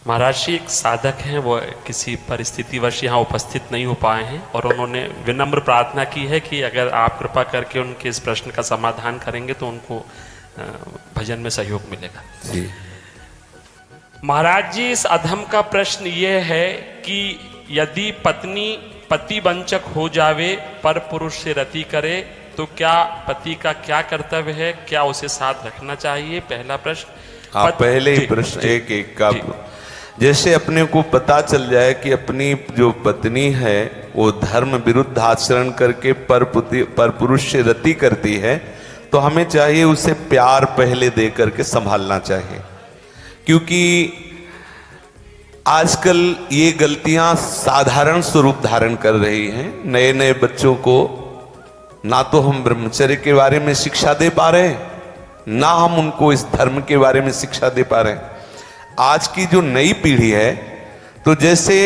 महाराज जी, एक साधक हैं, वो किसी परिस्थितिवश यहाँ उपस्थित नहीं हो पाए हैं और उन्होंने विनम्र प्रार्थना की है कि अगर आप कृपा करके उनके इस प्रश्न का समाधान करेंगे तो उनको भजन में सहयोग मिलेगा जी। महाराज जी, इस अधम का प्रश्न ये है कि यदि पत्नी पति वंचक हो जावे पर पुरुष से रति करे तो क्या पति का क्या कर्तव्य है, क्या उसे साथ रखना चाहिए? पहला प्रश्न। आप पहले ही प्रश्न एक एक का, जैसे अपने को पता चल जाए कि अपनी जो पत्नी है वो धर्म विरुद्ध आचरण करके पर पुरुष से रति करती है, तो हमें चाहिए उसे प्यार पहले दे करके संभालना चाहिए। क्योंकि आजकल ये गलतियां साधारण स्वरूप धारण कर रही हैं। नए नए बच्चों को ना तो हम ब्रह्मचर्य के बारे में शिक्षा दे पा रहे हैं, ना हम उनको इस धर्म के बारे में शिक्षा दे पा रहे हैं। आज की जो नई पीढ़ी है, तो जैसे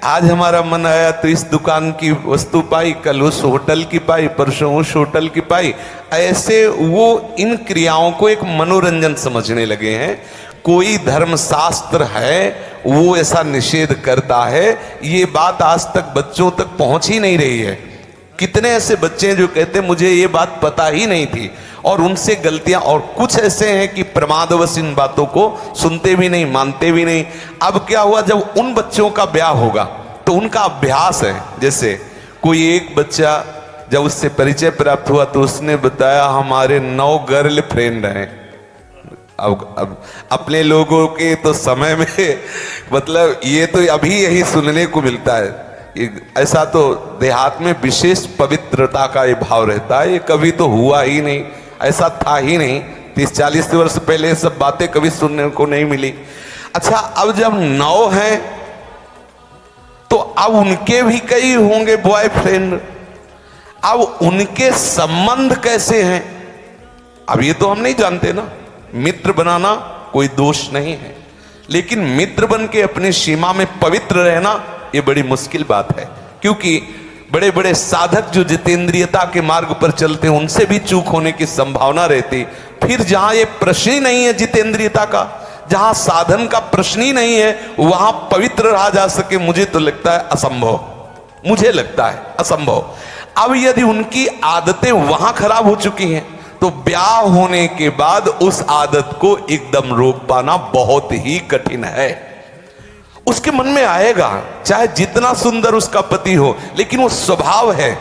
आज हमारा मन आया तो इस दुकान की वस्तु पाई, कल उस होटल की पाई, परसों उस होटल की पाई, ऐसे वो इन क्रियाओं को एक मनोरंजन समझने लगे हैं। कोई धर्मशास्त्र है वो ऐसा निषेध करता है, ये बात आज तक बच्चों तक पहुंच ही नहीं रही है। कितने ऐसे बच्चे हैं जो कहते मुझे ये बात पता ही नहीं थी, और उनसे गलतियां, और कुछ ऐसे हैं कि प्रमादवश इन बातों को सुनते भी नहीं, मानते भी नहीं। अब क्या हुआ, जब उन बच्चों का ब्याह होगा तो उनका अभ्यास है। जैसे कोई एक बच्चा जब उससे परिचय प्राप्त हुआ तो उसने बताया हमारे 9 गर्ल फ्रेंड हैं। अब अपने लोगों के तो समय में मतलब ये तो अभी यही सुनने को मिलता है। ऐसा तो देहात में विशेष पवित्रता का ये भाव रहता है, ये कभी तो हुआ ही नहीं, ऐसा था ही नहीं। 30-40 वर्ष पहले ये सब बातें कभी सुनने को नहीं मिली। अच्छा, अब जब 9 हैं तो अब उनके भी कई होंगे बॉयफ्रेंड। अब उनके संबंध कैसे हैं, अब ये तो हम नहीं जानते ना। मित्र बनाना कोई दोष नहीं है, लेकिन मित्र बन के अपनी सीमा में पवित्र रहना ये बड़ी मुश्किल बात है। क्योंकि बड़े बड़े साधक जो जितेंद्रियता के मार्ग पर चलते हैं उनसे भी चूक होने की संभावना रहती। फिर जहां ये प्रश्न ही नहीं है जितेंद्रियता का, जहां साधन का प्रश्न ही नहीं है, वहां पवित्र रहा जा सके, मुझे तो लगता है असंभव, मुझे लगता है असंभव। अब यदि उनकी आदतें वहां खराब हो चुकी हैं तो ब्याह होने के बाद उस आदत को एकदम रोक पाना बहुत ही कठिन है। उसके मन में आएगा, चाहे जितना सुंदर उसका पति हो, लेकिन वो स्वभाव है,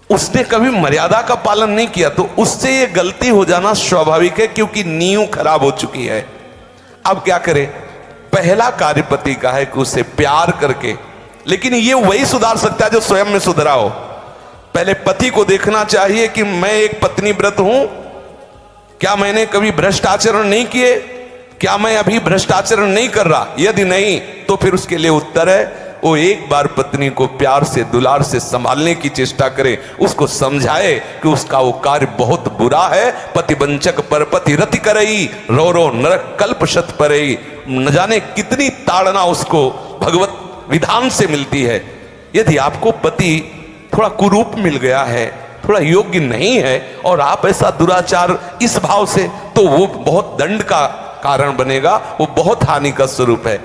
उसने कभी मर्यादा का पालन नहीं किया, तो उससे ये गलती हो जाना स्वाभाविक है, क्योंकि नींव खराब हो चुकी है। अब क्या करे, पहला कार्य पति का है कि उसे प्यार करके, लेकिन ये वही सुधार सकता है जो स्वयं में सुधरा हो। पहले पति को देखना चाहिए कि मैं एक पत्नी व्रत हूं, क्या मैंने कभी भ्रष्ट आचरण नहीं किए, क्या मैं अभी भ्रष्टाचरण नहीं कर रहा। यदि नहीं तो फिर उसके लिए उत्तर है, वो एक बार पत्नी को प्यार से दुलार से संभालने की चेष्टा करे, उसको समझाए कि उसका वो कार्य बहुत बुरा है। पति वंचक पर पति रति करई, रो रो नरक कल्प शत परई। न जाने कितनी ताड़ना उसको भगवत विधान से मिलती है। यदि आपको पति थोड़ा कुरूप मिल गया है, थोड़ा योग्य नहीं है, और आप ऐसा दुराचार इस भाव से, तो वो बहुत दंड का कारण बनेगा, वो बहुत हानि का स्वरूप है।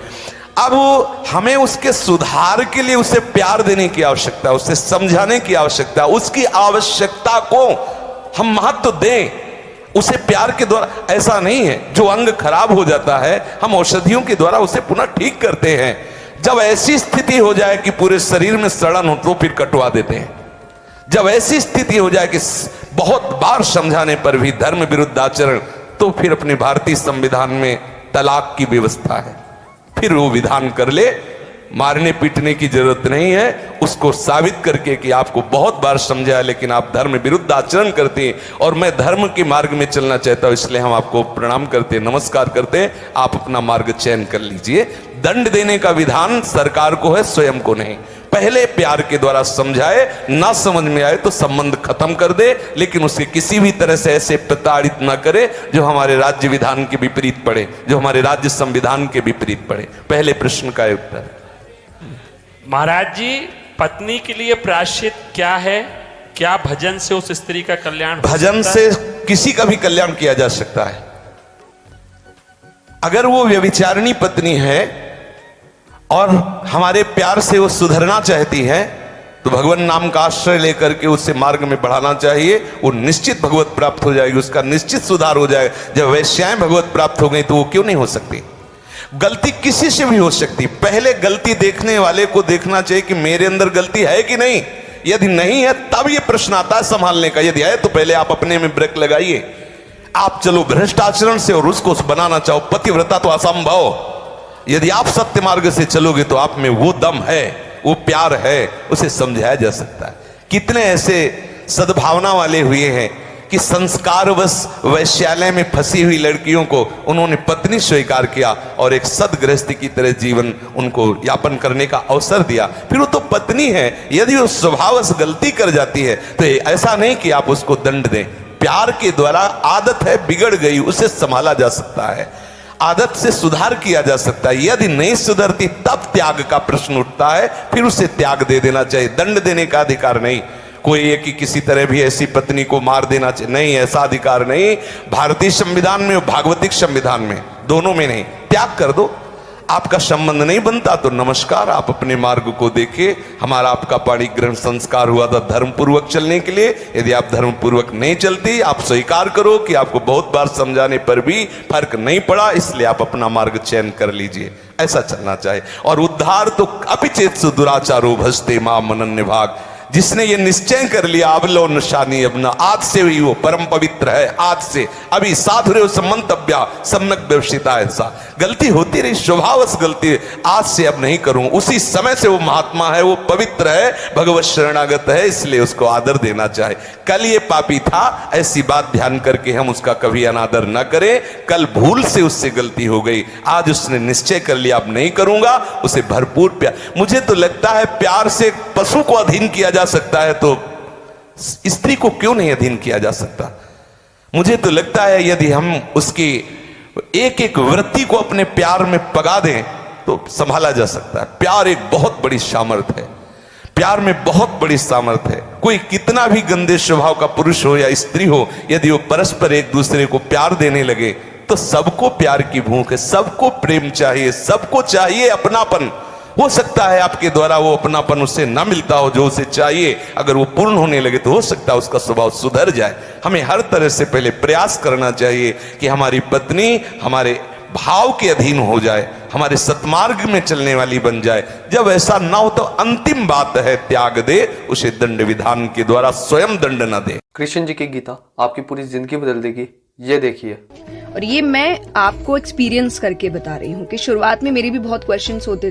अब हमें उसके सुधार के लिए उसे प्यार देने की आवश्यकता है, उसे समझाने की आवश्यकता है। उसकी आवश्यकता को हम महत्व दें, उसे प्यार के द्वारा। ऐसा नहीं है जो अंग खराब हो जाता है हम औषधियों के द्वारा उसे पुनः ठीक करते हैं। जब ऐसी स्थिति हो जाए कि पूरे शरीर में सड़न हो तो फिर कटवा देते हैं। जब ऐसी स्थिति हो जाए कि बहुत बार समझाने पर भी धर्म विरुद्ध आचरण, तो फिर अपने भारतीय संविधान में तलाक की व्यवस्था है, फिर वो विधान कर ले। मारने पीटने की जरूरत नहीं है, उसको साबित करके कि आपको बहुत बार समझाया लेकिन आप धर्म विरुद्ध आचरण करते हैं और मैं धर्म के मार्ग में चलना चाहता हूं, इसलिए हम आपको प्रणाम करते हैं, नमस्कार करते हैं, आप अपना मार्ग चयन कर लीजिए। दंड देने का विधान सरकार को है, स्वयं को नहीं। पहले प्यार के द्वारा समझाए, ना समझ में आए तो संबंध खत्म कर दे, लेकिन उसे किसी भी तरह से ऐसे प्रताड़ित ना करे जो हमारे राज्य विधान के विपरीत पड़े, जो हमारे राज्य संविधान के विपरीत पड़े। पहले प्रश्न का उत्तर। महाराज जी, पत्नी के लिए प्रायश्चित क्या है? क्या भजन से उस स्त्री का कल्याण? भजन से किसी का भी कल्याण किया जा सकता है। अगर वो व्यभिचारिणी पत्नी है और हमारे प्यार से वो सुधरना चाहती है तो भगवान नाम का आश्रय लेकर के उससे मार्ग में बढ़ाना चाहिए। वो निश्चित भगवत प्राप्त हो जाएगी, उसका निश्चित सुधार हो जाएगा। जब वैश्याएं भगवत प्राप्त हो गई तो वो क्यों नहीं हो सकती? गलती किसी से भी हो सकती, पहले गलती देखने वाले को देखना चाहिए कि मेरे अंदर गलती है कि नहीं। यदि नहीं है तब ये प्रश्न आता है संभालने का, यदि है तो पहले आप अपने में ब्रेक लगाइए। आप चलो भ्रष्ट आचरण से और उसको बनाना चाहो पतिव्रता तो असंभव। यदि आप सत्य मार्ग से चलोगे तो आप में वो दम है, वो प्यार है, उसे समझाया जा सकता है। कितने ऐसे सद्भावना वाले हुए हैं कि संस्कारवश वैश्यालय में फंसी हुई लड़कियों को उन्होंने पत्नी स्वीकार किया और एक सदगृहस्थी की तरह जीवन उनको यापन करने का अवसर दिया। फिर वो तो पत्नी है, यदि वो स्वभावश गलती कर जाती है तो ऐसा नहीं कि आप उसको दंड दें। प्यार के द्वारा आदत है बिगड़ गई, उसे संभाला जा सकता है, आदत से सुधार किया जा सकता है। यदि नहीं सुधरती तब त्याग का प्रश्न उठता है, फिर उसे त्याग दे देना चाहिए। दंड देने का अधिकार नहीं। कोई है कि किसी तरह भी ऐसी पत्नी को मार देना चाहिए, नहीं, ऐसा अधिकार नहीं। भारतीय संविधान में और भागवतिक संविधान में, दोनों में नहीं। त्याग कर दो। आपका संबंध नहीं बनता तो नमस्कार, आप अपने मार्ग को देखिए। हमारा आपका पाणी ग्रहण संस्कार हुआ था धर्म पूर्वक चलने के लिए। यदि आप धर्म पूर्वक नहीं चलती, आप स्वीकार करो कि आपको बहुत बार समझाने पर भी फर्क नहीं पड़ा, इसलिए आप अपना मार्ग चयन कर लीजिए। ऐसा चलना चाहिए। और उद्धार तो अपिचेत दुराचारो भजते मां मनन्य भाग। जिसने ये निश्चय कर लिया अवलो निशानी अपना, आज से ही वो परम पवित्र है। आज से अभी साधुरे संबंधव्या सम्यक व्यवसिता। ऐसा गलती होती रही, स्वभावश गलती, आज से अब नहीं करूं। उसी समय से वो महात्मा है, वो पवित्र है, भगवत शरणागत है, इसलिए उसको आदर देना चाहे। कल ये पापी था, ऐसी बात ध्यान करके हम उसका कभी अनादर न करें। कल भूल से उससे गलती हो गई, आज उसने निश्चय कर लिया अब नहीं करूंगा, उसे भरपूर प्यार। मुझे तो लगता है प्यार से पशु को अधीन किया जा सकता है तो स्त्री को क्यों नहीं अधीन किया जा सकता? मुझे तो लगता है यदि हम उसकी एक एक वृत्ति को अपने प्यार में पगा दें तो संभाला जा सकता है। प्यार एक बहुत बड़ी सामर्थ्य है, प्यार में बहुत बड़ी सामर्थ्य है। कोई कितना भी गंदे स्वभाव का पुरुष हो या स्त्री हो, यदि वो परस्पर एक दूसरे को प्यार देने लगे तो सबको प्यार की भूख है, सबको प्रेम चाहिए, सबको चाहिए अपनापन। हो सकता है आपके द्वारा वो अपनापन उससे ना मिलता हो जो उसे चाहिए, अगर वो पूर्ण होने लगे तो हो सकता है उसका स्वभाव सुधर जाए। हमें हर तरह से पहले प्रयास करना चाहिए कि हमारी पत्नी हमारे भाव के अधीन हो जाए, हमारे सतमार्ग में चलने वाली बन जाए। जब ऐसा ना हो तो अंतिम बात है त्याग दे, उसे दंड विधान के द्वारा स्वयं दंड न दे। कृष्ण जी की गीता आपकी पूरी जिंदगी बदल देगी, ये देखिए। और ये मैं आपको एक्सपीरियंस करके बता रही हूँ कि शुरुआत में मेरे भी बहुत क्वेश्चंस होते